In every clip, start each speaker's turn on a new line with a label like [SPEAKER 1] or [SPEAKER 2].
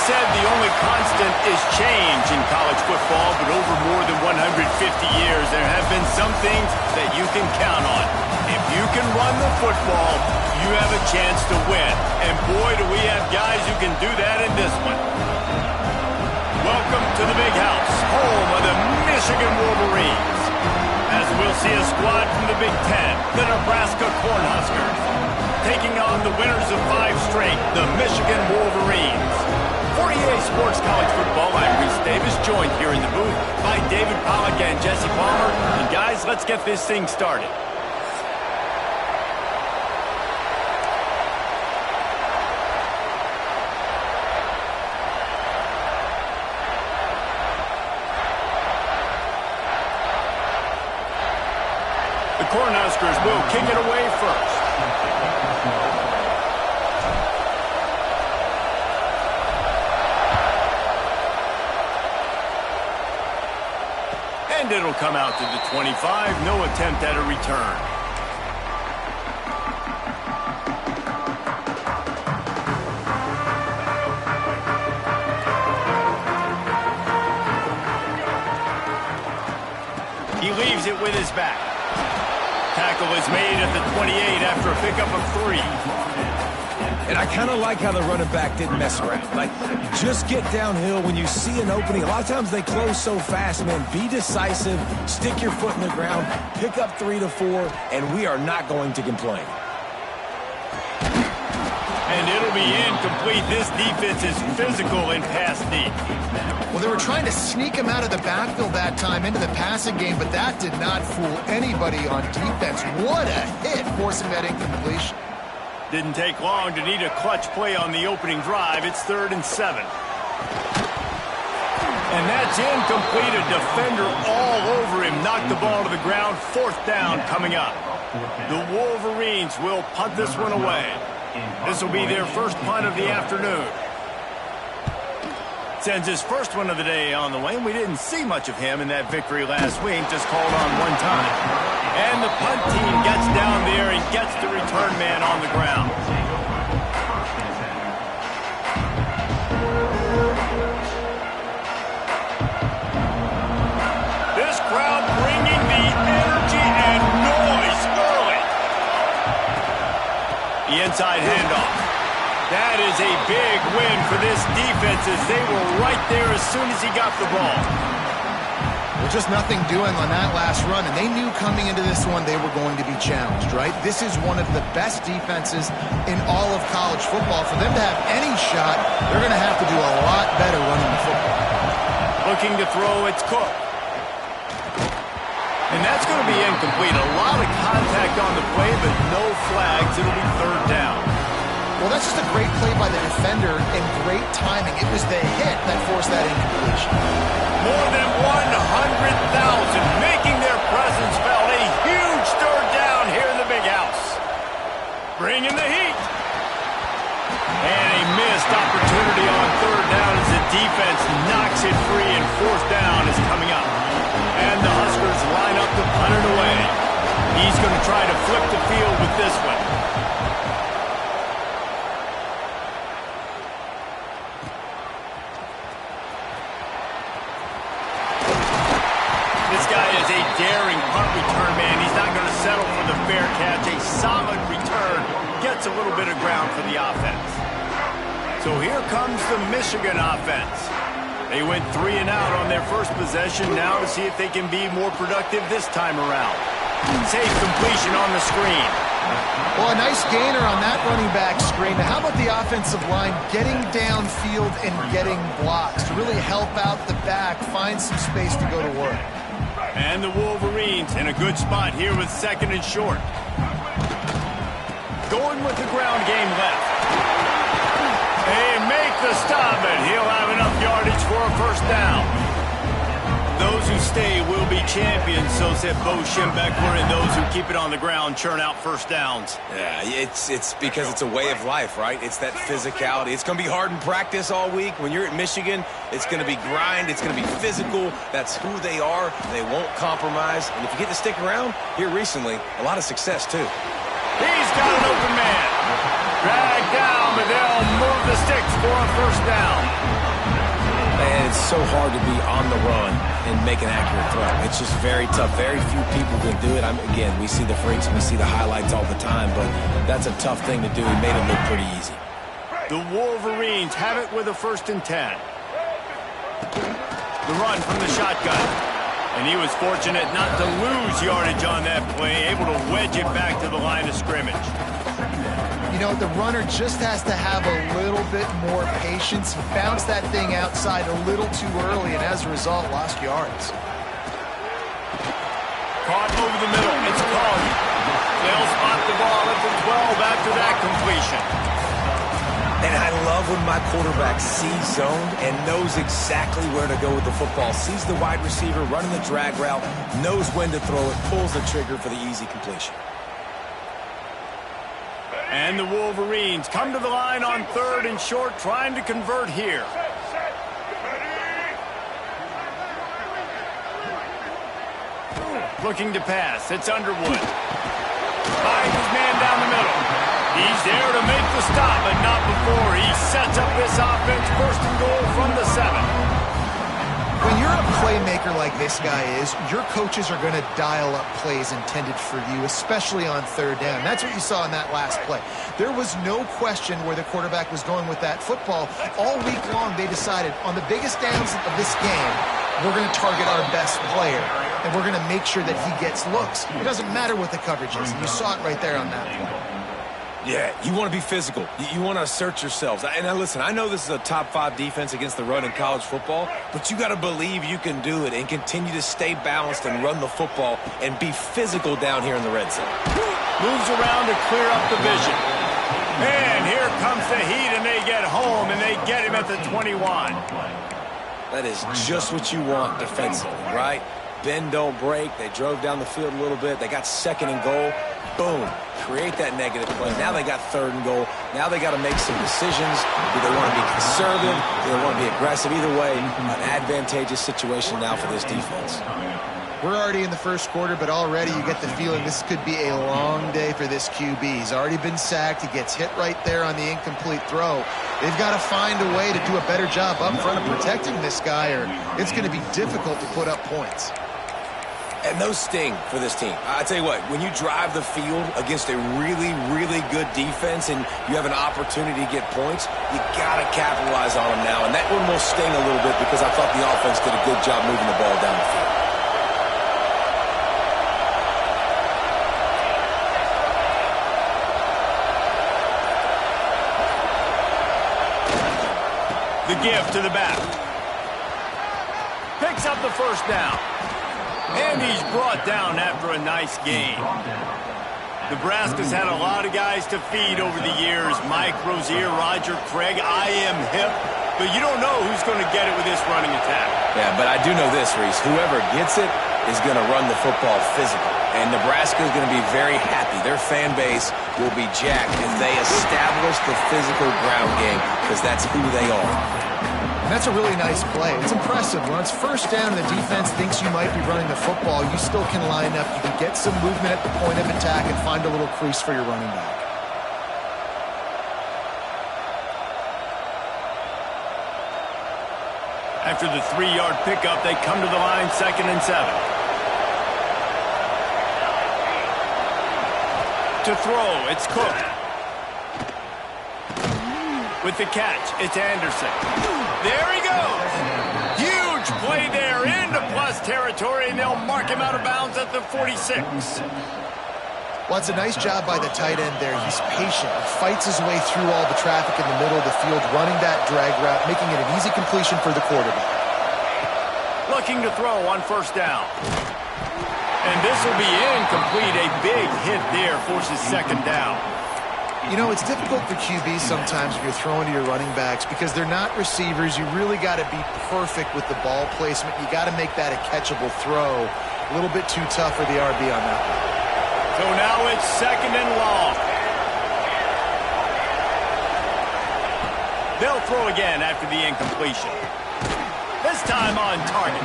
[SPEAKER 1] said the only constant is change in college football, but over more than 150 years, there have been some things that you can count on. If you can run the football, you have a chance to win. And boy, do we have guys who can do that in this one. Welcome to the Big House, home of the Michigan Wolverines. As we'll see a squad from the Big Ten, the Nebraska Cornhuskers, taking on the winners of 5 straight, the Michigan Wolverines. For EA Sports College Football, I'm Reese Davis, joined here in the booth by David Pollack and Jesse Palmer. And guys, let's get this thing started. The Cornhuskers will kick it away first. And it'll come out to the 25. No attempt at a return. He leaves it with his back. Tackle is made at the 28 after a pickup of 3.
[SPEAKER 2] And I kind of like how the running back didn't mess around. Like, just get downhill when you see an opening. A lot of times they close so fast, man. Be decisive, stick your foot in the ground, pick up 3 to 4, and we are not going to complain.
[SPEAKER 1] And it'll be incomplete. This defense is physical and pass deep.
[SPEAKER 3] Well, they were trying to sneak him out of the backfield that time into the passing game, but that did not fool anybody on defense. What a hit, forcing that incompletion.
[SPEAKER 1] Didn't take long to need a clutch play on the opening drive. It's 3rd and 7. And that's incomplete. A defender all over him. Knocked the ball to the ground. 4th down coming up. The Wolverines will punt this one away. This will be their first punt of the afternoon. Sends his first one of the day on the way. We didn't see much of him in that victory last week. Just called on one time. And the punt team gets down there and gets the return man on the ground. This crowd bringing the energy and noise early. The inside handoff. That is a big win for this defense as they were right there as soon as he got the ball.
[SPEAKER 3] Well, just nothing doing on that last run, and they knew coming into this one they were going to be challenged, right? This is one of the best defenses in all of college football. For them to have any shot, they're going to have to do a lot better running the football.
[SPEAKER 1] Looking to throw, it's Cook. And that's going to be incomplete. A lot of contact on the play, but no flags. It'll be 3rd down.
[SPEAKER 3] Well, that's just a great play by the defender and great timing. It was the hit that forced that incompletion.
[SPEAKER 1] More than 100,000 making their presence felt. A huge 3rd down here in the Big House. Bringing the heat. And a missed opportunity on 3rd down as the defense knocks it free, and 4th down is coming up. And the Huskers line up to punt it away. He's going to try to flip the field with this one. This guy is a daring punt return man. He's not going to settle for the fair catch. A solid return. Gets a little bit of ground for the offense. So here comes the Michigan offense. They went 3 and out on their first possession. Now to see if they can be more productive this time around. Safe completion on the screen.
[SPEAKER 3] Well, a nice gainer on that running back screen. Now, how about the offensive line getting downfield and getting blocks to really help out the back, find some space to go to work.
[SPEAKER 1] And the Wolverines in a good spot here with 2nd and short. Going with the ground game left. They make the stop, and he'll have enough yardage for a 1st down. Those who stay will be champions, so said Bo Schembechler, and those who keep it on the ground churn out 1st downs.
[SPEAKER 2] Yeah, it's because it's a way of life, right? It's that physicality. It's going to be hard in practice all week. When you're at Michigan, it's going to be grind. It's going to be physical. That's who they are. They won't compromise. And if you get to stick around, here recently, a lot of success, too.
[SPEAKER 1] He's got an open man. Dragged down, but they'll move the sticks for a 1st down.
[SPEAKER 2] it's so hard to be on the run and make an accurate throw. It's just very tough. Very few people can do it. Again, we see the freaks and we see the highlights all the time, but that's a tough thing to do. He made it look pretty easy.
[SPEAKER 1] The Wolverines have it with a 1st and 10. The run from the shotgun. And he was fortunate not to lose yardage on that play, able to wedge it back to the line of scrimmage.
[SPEAKER 3] You know, the runner just has to have a little bit more patience. He bounced that thing outside a little too early, and as a result, lost yards.
[SPEAKER 1] Caught over the middle. It's called. They'll spot the ball at the 12 after that completion.
[SPEAKER 2] And I love when my quarterback sees zone and knows exactly where to go with the football. Sees the wide receiver running the drag route, knows when to throw it, pulls the trigger for the easy completion.
[SPEAKER 1] And the Wolverines come to the line on 3rd and short, trying to convert here. Looking to pass. It's Underwood. Finds his man down the middle. He's there to make the stop, but not before he sets up this offense. 1st and goal from the 7.
[SPEAKER 3] When you're a playmaker like this guy is, your coaches are going to dial up plays intended for you, especially on 3rd down. That's what you saw in that last play. There was no question where the quarterback was going with that football. All week long, they decided on the biggest downs of this game, we're going to target our best player, and we're going to make sure that he gets looks. It doesn't matter what the coverage is. You saw it right there on that play.
[SPEAKER 2] Yeah, you want to be physical. You want to assert yourselves. And now listen, I know this is a top 5 defense against the run in college football, but you got to believe you can do it and continue to stay balanced and run the football and be physical down here in the red zone.
[SPEAKER 1] Moves around to clear up the vision. And here comes the heat, and they get home, and they get him at the 21.
[SPEAKER 2] That is just what you want defensively, right? Bend, don't break. They drove down the field a little bit. They got 2nd and goal. Boom. Create that negative play. Now they got 3rd and goal. Now they got to make some decisions. Do they want to be conservative? Do they want to be aggressive? Either way, an advantageous situation now for this defense.
[SPEAKER 3] We're already in the 1st quarter, but already you get the feeling this could be a long day for this QB. He's already been sacked. He gets hit right there on the incomplete throw. They've got to find a way to do a better job up front of protecting this guy, or it's going to be difficult to put up points.
[SPEAKER 2] And those sting for this team. I tell you what, when you drive the field against a really, really good defense and you have an opportunity to get points, you got to capitalize on them now. And that one will sting a little bit because I thought the offense did a good job moving the ball down the field.
[SPEAKER 1] The give to the back. Picks up the 1st down. And he's brought down after a nice game. Nebraska's had a lot of guys to feed over the years. Mike Rozier, Roger Craig, I am hip. But you don't know who's going to get it with this running attack.
[SPEAKER 2] Yeah, but I do know this, Reese. Whoever gets it is going to run the football physical. And Nebraska's going to be very happy. Their fan base will be jacked if they establish the physical ground game, because that's who they are.
[SPEAKER 3] And that's a really nice play. It's impressive. When it's 1st down and the defense thinks you might be running the football, you still can line up. You can get some movement at the point of attack and find a little crease for your running back.
[SPEAKER 1] After the 3-yard pickup, they come to the line 2nd and 7. To throw, it's Cook. With the catch, it's Anderson. There he goes. Huge play there into plus territory, and they'll mark him out of bounds at the 46.
[SPEAKER 3] Well, it's a nice job by the tight end there. He's patient. He fights his way through all the traffic in the middle of the field, running that drag route, making it an easy completion for the quarterback.
[SPEAKER 1] Looking to throw on 1st down. And this will be incomplete. A big hit there forces 2nd down.
[SPEAKER 3] You know, it's difficult for QBs sometimes if you're throwing to your running backs because they're not receivers. You really got to be perfect with the ball placement. You got to make that a catchable throw. A little bit too tough for the RB on that one.
[SPEAKER 1] So now it's 2nd and long. They'll throw again after the incompletion. This time on target.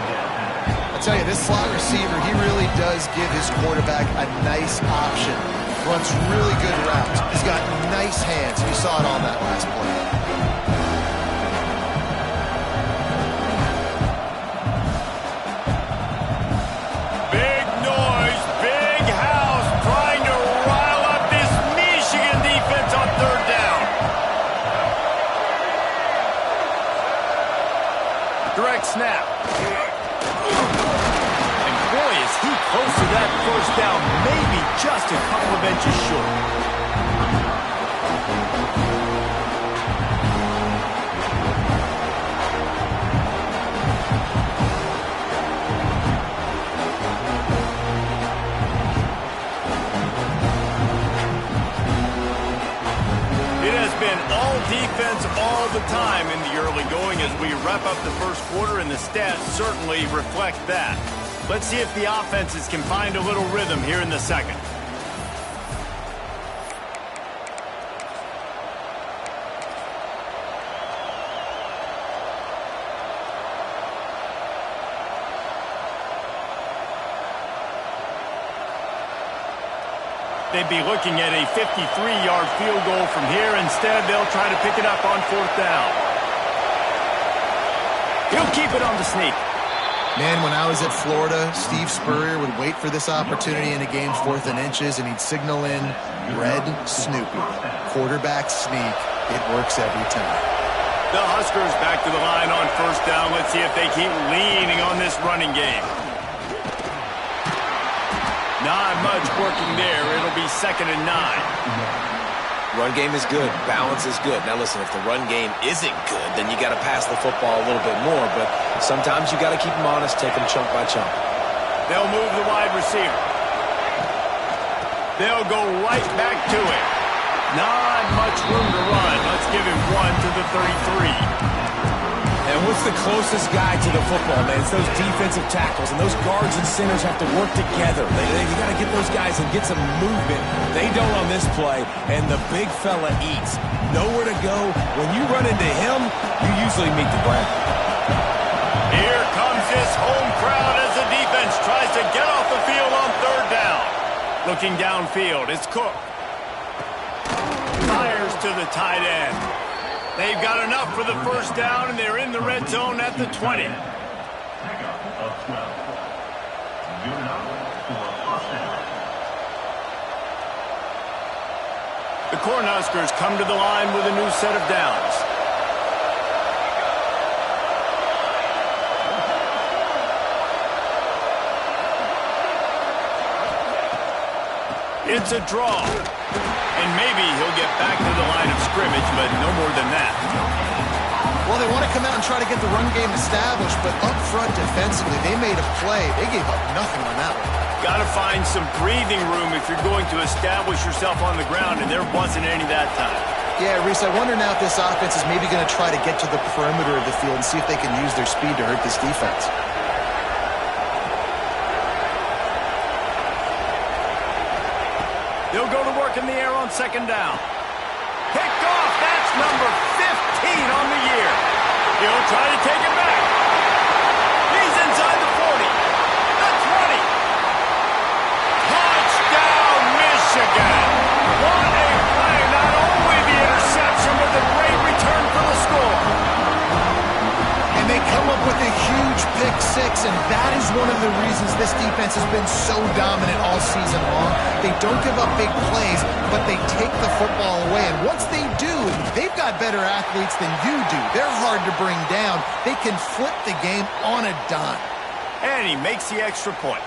[SPEAKER 3] I'll tell you, this slot receiver, he really does give his quarterback a nice option. Runs really good routes. He's got nice hands. You saw it on that last play.
[SPEAKER 1] snap. And boy, is he close to that first down, maybe just a couple of inches short. Defense all the time in the early going as we wrap up the first quarter, and the stats certainly reflect that. Let's see if the offenses can find a little rhythm here in the second. They'd be looking at a 53-yard field goal from here. Instead, they'll try to pick it up on 4th down. He'll keep it on the sneak.
[SPEAKER 3] Man, when I was at Florida, Steve Spurrier would wait for this opportunity in a game's 4th and inches, and he'd signal in red Snoopy. Quarterback sneak. It works every time.
[SPEAKER 1] The Huskers back to the line on 1st down. Let's see if they keep leaning on this running game. Not much working there. It'll be 2nd and 9.
[SPEAKER 2] Run game is good. Balance is good. Now listen, if the run game isn't good, then you got to pass the football a little bit more. But sometimes you got to keep them honest, take them chunk by chunk.
[SPEAKER 1] They'll move the wide receiver. They'll go right back to it. Not much room to run. Let's give him 1 to the 33.
[SPEAKER 2] And what's the closest guy to the football, man? It's those defensive tackles, and those guards and centers have to work together. You got to get those guys and get some movement. They don't on this play, and the big fella eats. Nowhere to go. When you run into him, you usually meet the ground.
[SPEAKER 1] Here comes this home crowd as the defense tries to get off the field on 3rd down. Looking downfield, it's Cook. Fires to the tight end. They've got enough for the 1st down, and they're in the red zone at the 20. The Cornhuskers come to the line with a new set of downs. It's a draw. And maybe he'll get back to the line of scrimmage, but no more than that.
[SPEAKER 3] Well, they want to come out and try to get the run game established, but up front defensively, they made a play. They gave up nothing on that one.
[SPEAKER 1] Got to find some breathing room if you're going to establish yourself on the ground, and there wasn't any that time.
[SPEAKER 3] Yeah, Reese, I wonder now if this offense is maybe going to try to get to the perimeter of the field and see if they can use their speed to hurt this defense.
[SPEAKER 1] They'll go to work in the air on 2nd down. Picked off. That's number 15 on the year. He'll try to take it back. He's inside the 40. The 20. Touchdown, Michigan. What a play. Not only the interception, but the great return for the score.
[SPEAKER 3] And they come up with a huge pick 6, and that is one of the reasons this defense has been so dominant all season long. They don't give up big plays, but they take the football away. And once they do, they've got better athletes than you do. They're hard to bring down. They can flip the game on a dime.
[SPEAKER 1] And he makes the extra point.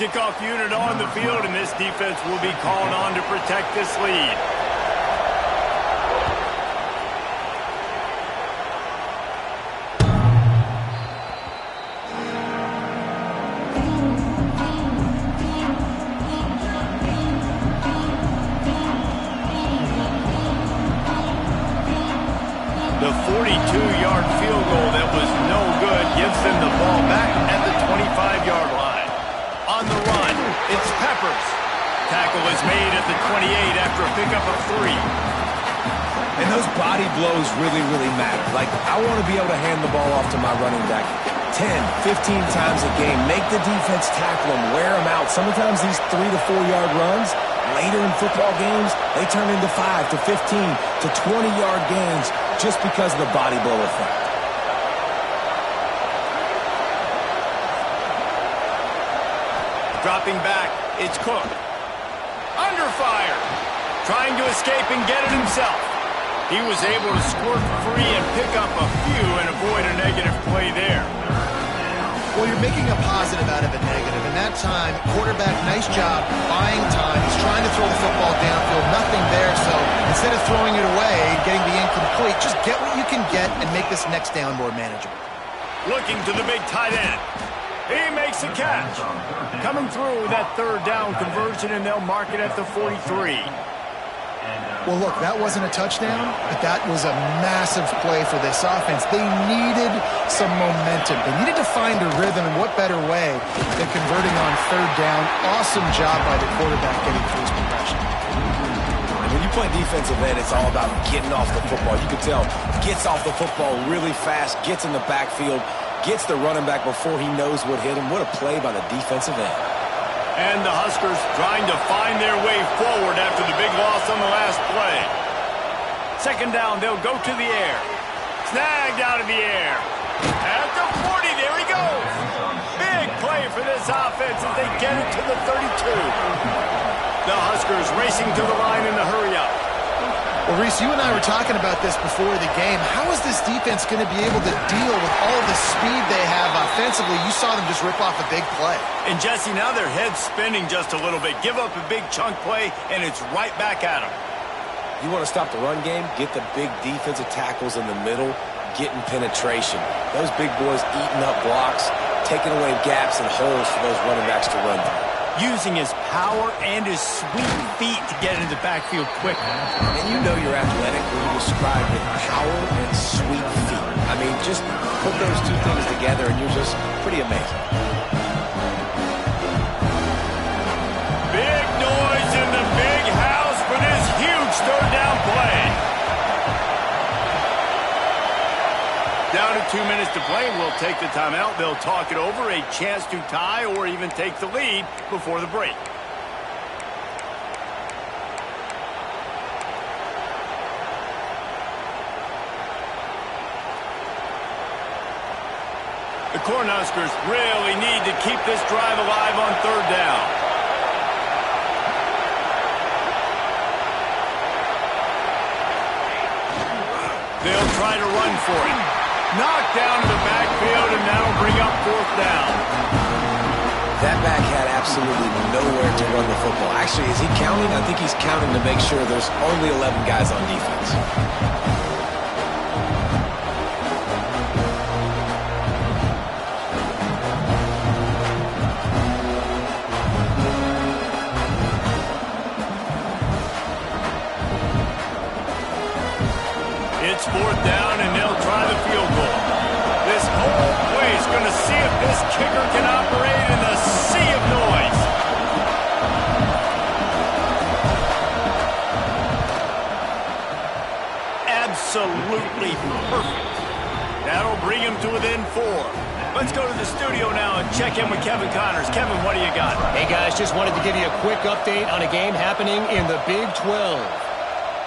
[SPEAKER 1] Kickoff unit on the field, and this defense will be called on to protect this lead. The 42-yard field goal that was no good gives them the ball back at the 25-yard line. On the run, it's Peppers. Tackle is made at the 28 after a pickup of 3.
[SPEAKER 2] And those body blows really, really matter. Like, I want to be able to hand the ball off to my running back 10, 15 times a game. Make the defense tackle them, wear them out. Sometimes these 3 to 4 yard runs, later in football games, they turn into 5 to 15 to 20-yard gains just because of the body blow effect.
[SPEAKER 1] Dropping back, it's Cook. Under fire. Trying to escape and get it himself. He was able to squirt free and pick up a few and avoid a negative play there.
[SPEAKER 3] Well, you're making a positive out of a negative. In that time, quarterback, nice job buying time. He's trying to throw the football downfield. Nothing there, so instead of throwing it away and getting the incomplete, just get what you can get and make this next down more manageable.
[SPEAKER 1] Looking to the big tight end. He makes a catch. Coming through that third down conversion, and they'll mark it at the 43.
[SPEAKER 3] Well, look, that wasn't a touchdown, but that was a massive play for this offense. They needed some momentum. They needed to find a rhythm, and what better way than converting on third down. Awesome job by the quarterback getting through his progression.
[SPEAKER 2] When you play defensive end, it's all about getting off the football. You can tell, gets off the football really fast, gets in the backfield, gets the running back before he knows what hit him. What a play by the defensive end.
[SPEAKER 1] And the Huskers trying to find their way forward after the big loss on the last play. Second down, they'll go to the air. Snagged out of the air. At the 40, there he goes. Big play for this offense as they get it to the 32. The Huskers racing to the line in the hurry-up.
[SPEAKER 3] Well, Reese, you and I were talking about this before the game. How is this defense going to be able to deal with all the speed they have offensively? You saw them just rip off a big play.
[SPEAKER 1] And, Jesse, now their head's spinning just a little bit. Give up a big chunk play, and it's right back at them.
[SPEAKER 2] You want to stop the run game? Get the big defensive tackles in the middle, getting penetration. Those big boys eating up blocks, taking away gaps and holes for those running backs to run through.
[SPEAKER 1] Using his power and his sweet feet to get into the backfield quickly.
[SPEAKER 2] And you know you're athletic when you describe with power and sweet feet. I mean, just put those two things together and you're just pretty amazing.
[SPEAKER 1] Big noise in the big house for this huge third down play. Down to 2 minutes to play, and we'll take the timeout. They'll talk it over, a chance to tie or even take the lead before the break. The Cornhuskers really need to keep this drive alive on third down. They'll try to run for it. Knocked down to the backfield, and that'll bring up fourth down.
[SPEAKER 2] That back had absolutely nowhere to run the football. Actually, is he counting? I think he's counting to make sure there's only 11 guys on defense.
[SPEAKER 1] It's fourth down, and they'll try the field goal. This whole place going to see if this kicker can operate in the sea of noise. Absolutely perfect. That'll bring him to within 4. Let's go to the studio now and check in with Kevin Connors. Kevin, what do you got?
[SPEAKER 4] Hey, guys, just wanted to give you a quick update on a game happening in the Big 12.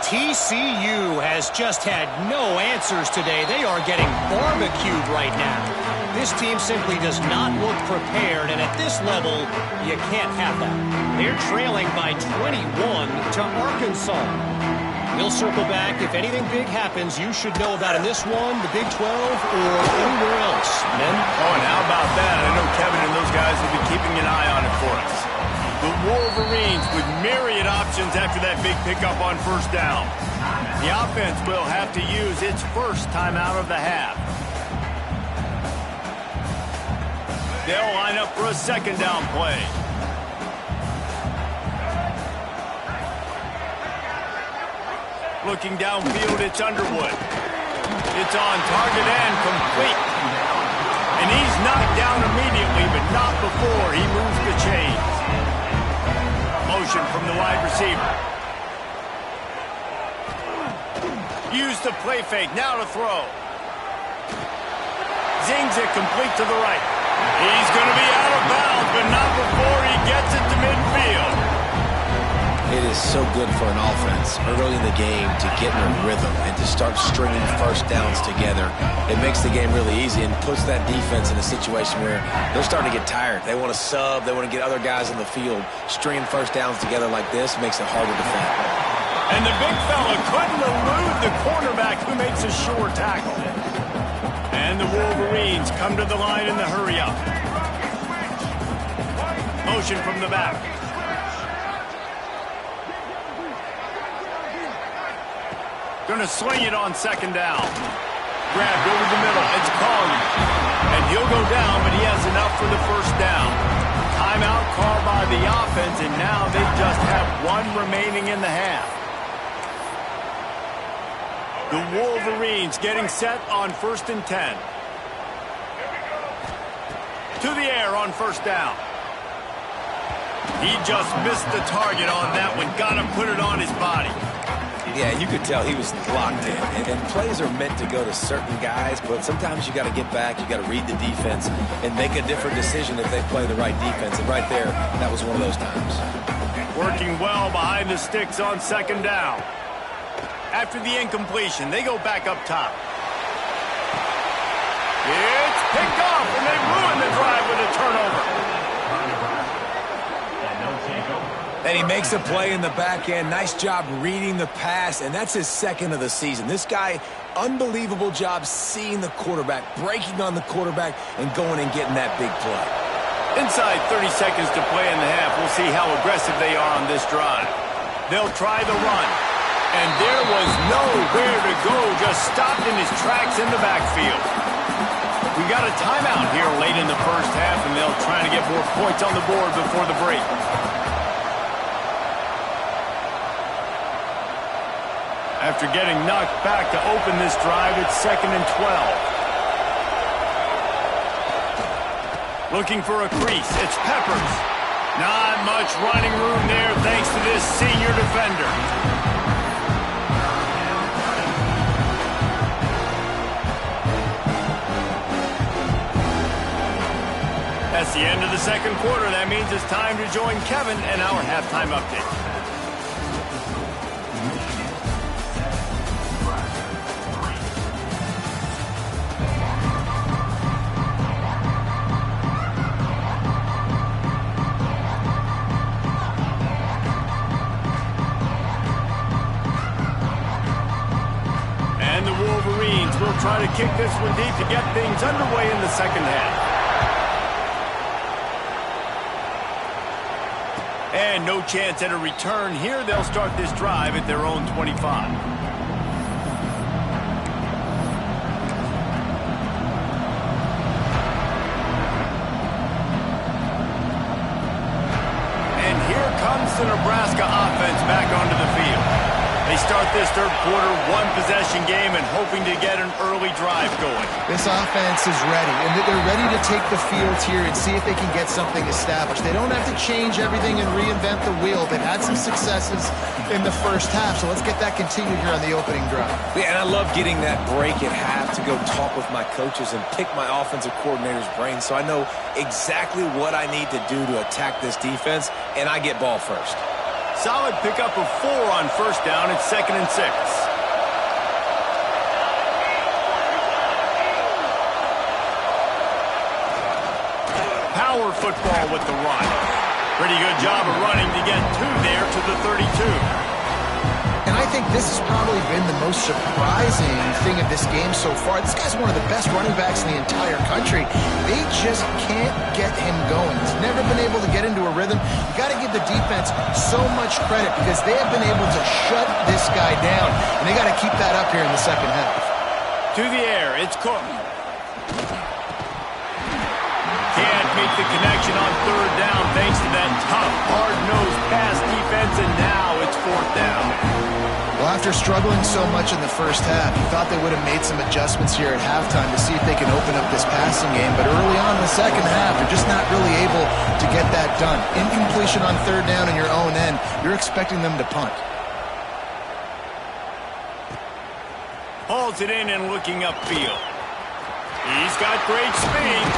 [SPEAKER 4] TCU has just had no answers today. They are getting barbecued right now. This team simply does not look prepared, and at this level, you can't have that. They're trailing by 21 to Arkansas. We'll circle back. If anything big happens, you should know about in this one, the Big 12, or anywhere else. Men?
[SPEAKER 1] Oh, and how about that? I know Kevin and those guys will be keeping an eye on it for us. The Wolverines with myriad options after that big pickup on first down. The offense will have to use its first timeout of the half. They'll line up for a second down play. Looking downfield, it's Underwood. It's on target and complete. And he's knocked down immediately, but not before he moves the chains. Motion from the wide receiver. Use the play fake, now to throw. Zings it complete to the right. He's going to be out of bounds, but not before he gets it to midfield.
[SPEAKER 2] It is so good for an offense early in the game to get in a rhythm and to start stringing first downs together. It makes the game really easy and puts that defense in a situation where they're starting to get tired. They want to sub. They want to get other guys in the field. Stringing first downs together like this makes it hard to defend.
[SPEAKER 1] And the big fella couldn't elude the cornerback who makes a sure tackle. And the Wolverines come to the line in the hurry-up. Motion from the back. Gonna swing it on second down. Grabbed over the middle. It's Collier. And he'll go down, but he has enough for the first down. Timeout called by the offense, and now they just have one remaining in the half. The Wolverines getting set on 1st and 10. To the air on first down. He just missed the target on that one. Got to put it on his body.
[SPEAKER 2] Yeah, you could tell he was locked in. And plays are meant to go to certain guys, but sometimes you got to get back, you got to read the defense, and make a different decision if they play the right defense. And right there, that was one of those times.
[SPEAKER 1] Working well behind the sticks on second down. After the incompletion, they go back up top. It's picked off, and they ruin the drive with a turnover.
[SPEAKER 2] And he makes a play in the back end. Nice job reading the pass, and that's his second of the season. This guy, unbelievable job seeing the quarterback, breaking on the quarterback, and going and getting that big play.
[SPEAKER 1] Inside 30 seconds to play in the half. We'll see how aggressive they are on this drive. They'll try the run. And there was nowhere to go, just stopped in his tracks in the backfield. We got a timeout here late in the first half, and they'll try to get more points on the board before the break. After getting knocked back to open this drive, it's 2nd and 12. Looking for a crease. It's Peppers. Not much running room there thanks to this senior defender. That's the end of the second quarter. That means it's time to join Kevin and our halftime update. We'll try to kick this one deep to get things underway in the second half. And no chance at a return here. They'll start this drive at their own 25. And here comes the Nebraska offense back onto the field. They start this third quarter, one-possession game, and hoping to get an early drive going.
[SPEAKER 3] This offense is ready, and they're ready to take the field here and see if they can get something established. They don't have to change everything and reinvent the wheel. They've had some successes in the first half, so let's get that continued here on the opening drive.
[SPEAKER 2] Yeah, and I love getting that break at half to go talk with my coaches and pick my offensive coordinator's brain so I know exactly what I need to do to attack this defense, and I get ball first.
[SPEAKER 1] Solid pickup of 4 on first down. It's 2nd and 6. Power football with the run. Pretty good job of running to get 2 there to the 32.
[SPEAKER 3] And I think this has probably been the most surprising thing of this game so far. This guy's one of the best running backs in the entire country. They just can't get him going. He's never been able to get into a rhythm. You got to give the defense so much credit because they have been able to shut this guy down. And they got to keep that up here in the second half.
[SPEAKER 1] To the air, it's Cook. Can't make the connection on third down thanks to that tough, hard-nosed pass defense, and now it's 4th down.
[SPEAKER 3] Well, after struggling so much in the first half, you thought they would have made some adjustments here at halftime to see if they can open up this passing game. But early on in the second half, they're just not really able to get that done. Incompletion on third down in your own end, you're expecting them to punt.
[SPEAKER 1] Hauls it in and looking upfield. He's got great speed.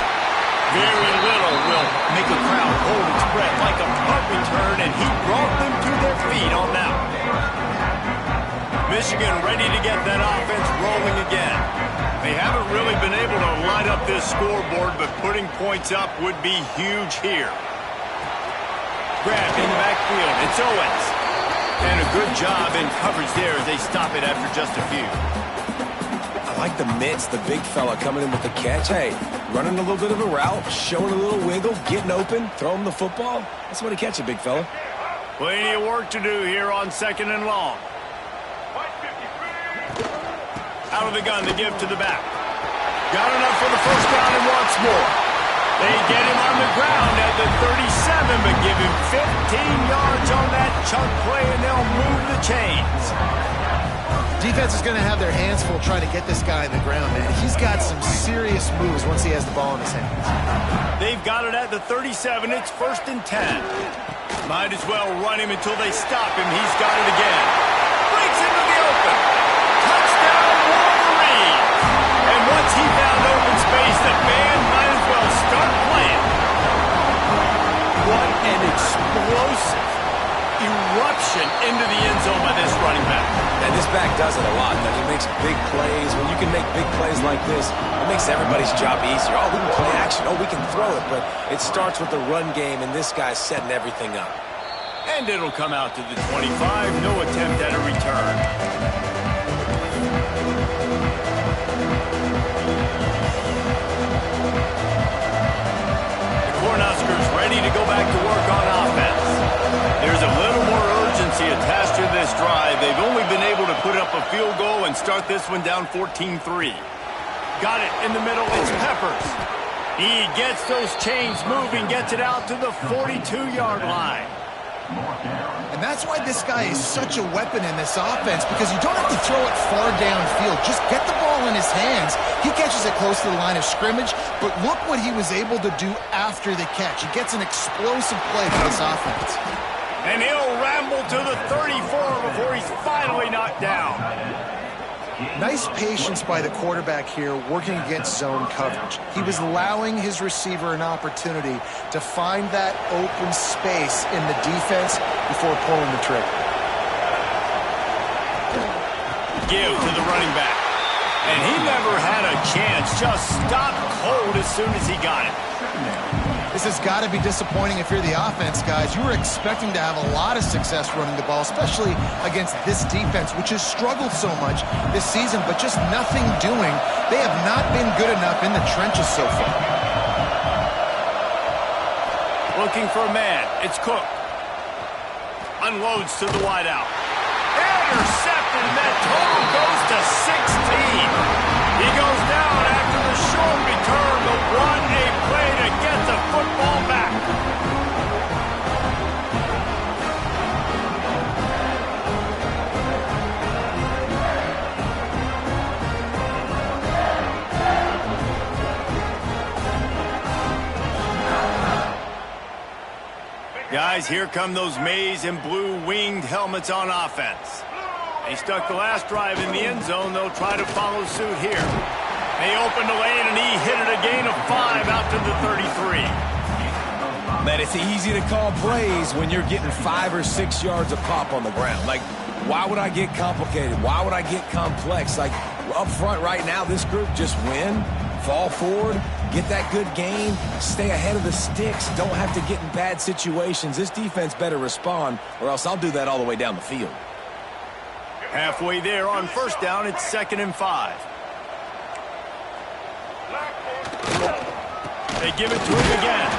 [SPEAKER 1] Very little will make a crowd hold its breath like a punt return, and he brought them to their feet on that one. Michigan ready to get that offense rolling again. They haven't really been able to light up this scoreboard, but putting points up would be huge here. Grab in the backfield. It's Owens. And a good job in coverage there as they stop it after just a few.
[SPEAKER 2] I like the mitts, the big fella coming in with the catch. Hey, running a little bit of a route, showing a little wiggle, getting open, throwing the football. That's what he catch it, big fella.
[SPEAKER 1] Plenty of work to do here on 2nd and long. Out of the gun, the give to the back. Got enough for the first down and wants more. They get him on the ground at the 37, but give him 15 yards on that chunk play, and they'll move the chains.
[SPEAKER 3] Defense is going to have their hands full trying to get this guy on the ground, man. He's got some serious moves once he has the ball in his hands.
[SPEAKER 1] They've got it at the 37. It's 1st and 10. Might as well run him until they stop him. He's got it again. Breaks into the open. Touchdown, Wolverine. And once he found open space, the band might as well start playing. What an explosive eruption into the end zone by this running back.
[SPEAKER 2] And this back does it a lot. He makes big plays. When you can make big plays like this, it makes everybody's job easier. Oh, we can play action. Oh, we can throw it. But it starts with the run game, and this guy's setting everything up.
[SPEAKER 1] And it'll come out to the 25. No attempt at a return. The Cornhuskers ready to go back to work on offense. There's a little more urgency attached to this drive. They've only been able to put up a field goal and start this one down 14-3. Got it in the middle. It's Peppers. He gets those chains moving, gets it out to the 42-yard line.
[SPEAKER 3] And that's why this guy is such a weapon in this offense, because you don't have to throw it far downfield. Just get the ball in his hands. He catches it close to the line of scrimmage, but look what he was able to do after the catch. He gets an explosive play for this offense.
[SPEAKER 1] And he'll ramble to the 34 before he's finally knocked down.
[SPEAKER 3] Nice patience by the quarterback here, working against zone coverage. He was allowing his receiver an opportunity to find that open space in the defense before pulling the trigger.
[SPEAKER 1] Give to the running back. And he never had a chance. Just stopped cold as soon as he got it.
[SPEAKER 3] This has got to be disappointing if you're the offense, guys. You were expecting to have a lot of success running the ball, especially against this defense, which has struggled so much this season, but just nothing doing. They have not been good enough in the trenches so far.
[SPEAKER 1] Looking for a man. It's Cook. Unloads to the wideout. Intercepted, and that total goes to 16. He goes down after the short return, but what a play to get the football back. Guys, here come those maize and blue winged helmets on offense. They stuck the last drive in the end zone. They'll try to follow suit here. They opened the lane, and he hit it a gain of 5 out to the 33.
[SPEAKER 2] Man, it's easy to call plays when you're getting 5 or 6 yards of pop on the ground. Like, why would I get complicated? Why would I get complex? Like, up front right now, this group just win, fall forward, get that good gain, stay ahead of the sticks, don't have to get in bad situations. This defense better respond, or else I'll do that all the way down the field.
[SPEAKER 1] Halfway there on first down, it's 2nd and 5. They give it to him again.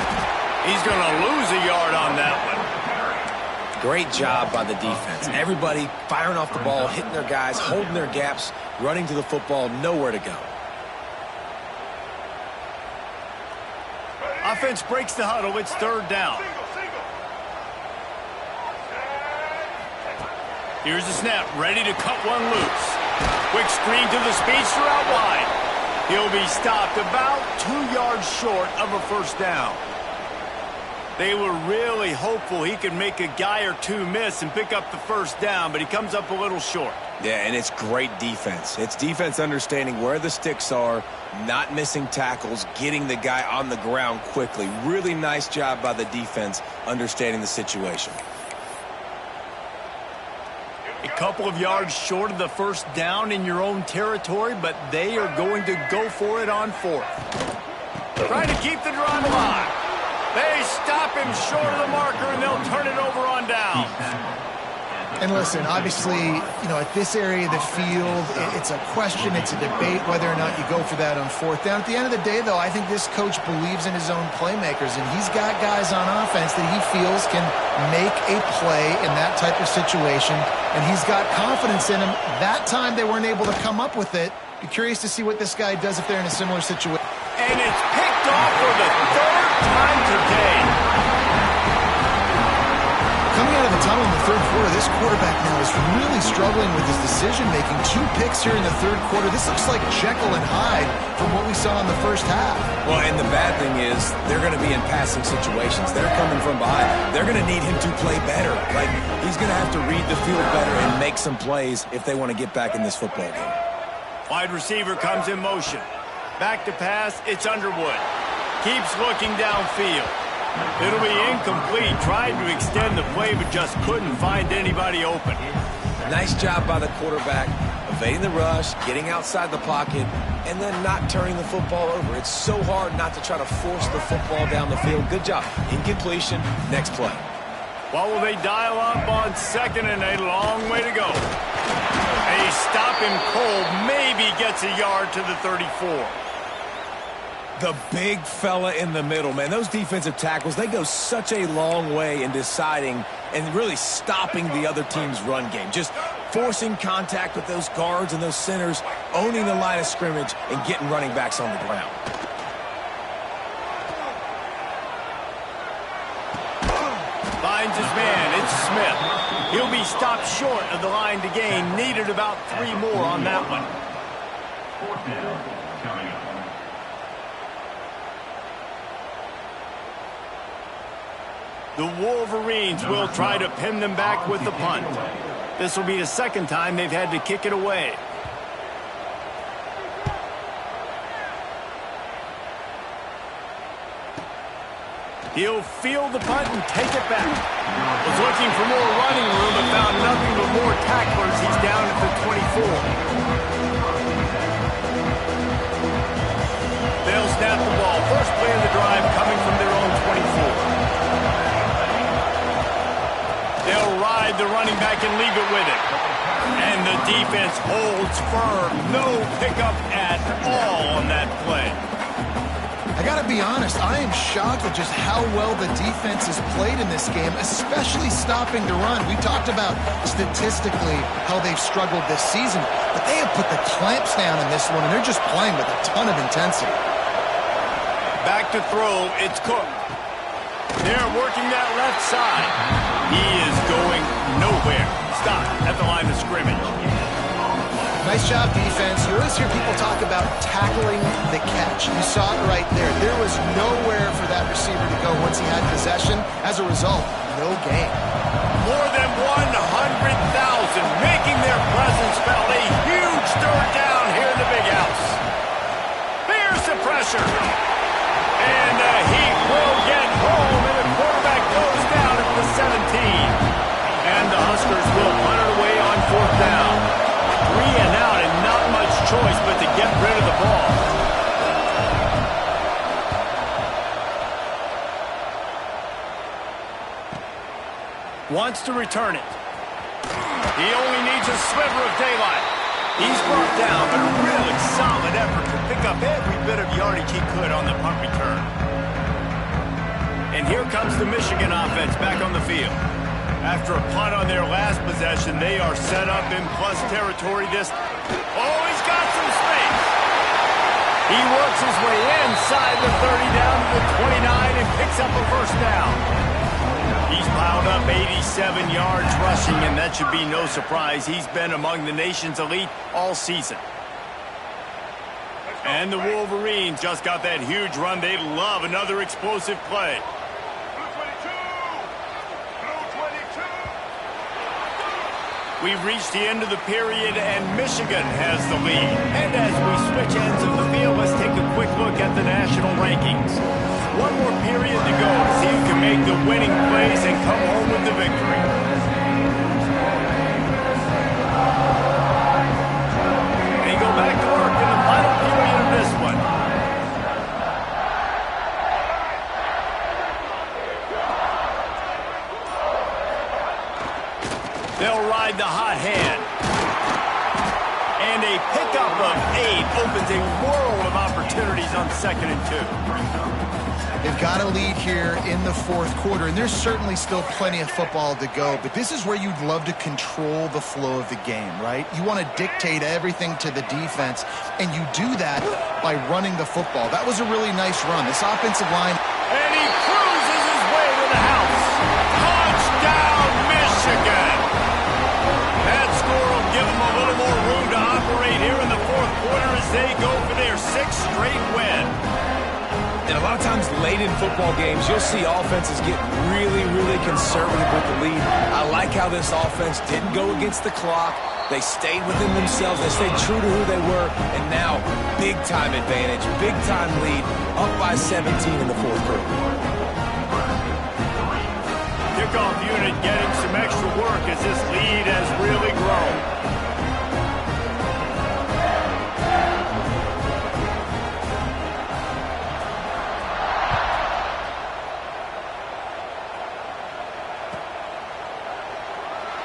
[SPEAKER 1] He's going to lose a yard on that one.
[SPEAKER 2] Great job by the defense. Everybody firing off the ball, hitting their guys, holding their gaps, running to the football, nowhere to go.
[SPEAKER 1] Offense breaks the huddle. It's 3rd down. Here's the snap, ready to cut one loose. Quick screen to the speedster out wide. He'll be stopped about 2 yards short of a first down. They were really hopeful he could make a guy or two miss and pick up the first down, but he comes up a little short.
[SPEAKER 2] Yeah, and it's great defense. It's defense understanding where the sticks are, not missing tackles, getting the guy on the ground quickly. Really nice job by the defense understanding the situation.
[SPEAKER 1] A couple of yards short of the first down in your own territory, but they are going to go for it on 4th. Trying to keep the drive alive. They stop him short of the marker, and they'll turn it over on down.
[SPEAKER 3] And listen, obviously, at this area of the field, it's a question, it's a debate whether or not you go for that on fourth down. At the end of the day, though, I think this coach believes in his own playmakers, and he's got guys on offense that he feels can make a play in that type of situation, and he's got confidence in them. That time they weren't able to come up with it. Be curious to see what this guy does if they're in a similar situation.
[SPEAKER 1] And it's picked off for the third time today.
[SPEAKER 3] Coming out of the tunnel in the third quarter, this quarterback now is really struggling with his decision-making. 2 picks here in the third quarter. This looks like Jekyll and Hyde from what we saw in the first half.
[SPEAKER 2] Well, and the bad thing is they're going to be in passing situations. They're coming from behind. They're going to need him to play better. Like, he's going to have to read the field better and make some plays if they want to get back in this football game.
[SPEAKER 1] Wide receiver comes in motion. Back to pass, it's Underwood. Keeps looking downfield. It'll be incomplete. Tried to extend the play, but just couldn't find anybody open.
[SPEAKER 2] Nice job by the quarterback, evading the rush, getting outside the pocket, and then not turning the football over. It's so hard not to try to force the football down the field. Good job. Incompletion, next play.
[SPEAKER 1] What will they dial up on second and a long way to go? They stop him cold, maybe gets a yard to the 34.
[SPEAKER 2] The big fella in the middle, man. Those defensive tackles, they go such a long way in deciding and really stopping the other team's run game. Just forcing contact with those guards and those centers, owning the line of scrimmage, and getting running backs on the ground.
[SPEAKER 1] Finds his man. It's Smith. He'll be stopped short of the line to gain. Needed about 3 more on that one. The Wolverines will try to pin them back with the punt. This will be the second time they've had to kick it away. He'll field the punt and take it back. Was looking for more running room, but found nothing but more tacklers. He's down at the 24. They'll snap the ball. First play of the drive coming from their own 24. They'll ride the running back and leave it with it. And the defense holds firm. No pickup at all on that play.
[SPEAKER 3] I got to be honest, I am shocked at just how well the defense has played in this game, especially stopping the run. We talked about statistically how they've struggled this season, but they have put the clamps down in this one, and they're just playing with a ton of intensity.
[SPEAKER 1] Back to throw, it's Cook. They're working that left side. He is going nowhere. Stop at the line of scrimmage.
[SPEAKER 3] Nice job, defense. You always hear people talk about tackling the catch. You saw it right there. There was nowhere for that receiver to go once he had possession. As a result, no gain.
[SPEAKER 1] More than 100,000 making their presence felt. A huge third down here in the big house. There's the pressure. And the Heat will get home, and the quarterback goes down at the 17. And the Huskers will punt it away on fourth down. 3 and out, and not much choice but to get rid of the ball. Wants to return it. He only needs a sliver of daylight. He's brought down, but a really solid effort to pick up every bit of yardage he could on the punt return. And here comes the Michigan offense back on the field. After a punt on their last possession, they are set up in plus territory. Oh, he's got some space. He works his way inside the 30 down to the 29 and picks up a first down. He's piled up 87 yards rushing, and that should be no surprise. He's been among the nation's elite all season. And the Wolverines just got that huge run. They love another explosive play. We've reached the end of the period, and Michigan has the lead. And as we switch ends of the field, let's take a quick look at the national rankings. One more period to go to see who can make the winning plays and come home with the victory. They go back to work in the final period of this one. They'll a pickup of 8 opens a world of opportunities on 2nd and 2.
[SPEAKER 3] They've got a lead here in the fourth quarter, and there's certainly still plenty of football to go, but this is where you'd love to control the flow of the game, right? You want to dictate everything to the defense, and you do that by running the football. That was a really nice run. This offensive line...
[SPEAKER 1] And he cruises his way to the house. Touchdown, Michigan! That score will give them a little more room to operate here in the fourth quarter as they go for their 6th straight win.
[SPEAKER 2] And a lot of times late in football games, you'll see offenses get really, really conservative with the lead. I like how this offense didn't go against the clock. They stayed within themselves. They stayed true to who they were. And now, big-time advantage, big-time lead, up by 17 in the fourth quarter.
[SPEAKER 1] Kickoff unit getting some extra work as this lead has really grown.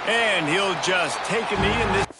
[SPEAKER 1] And he'll just take a knee in this.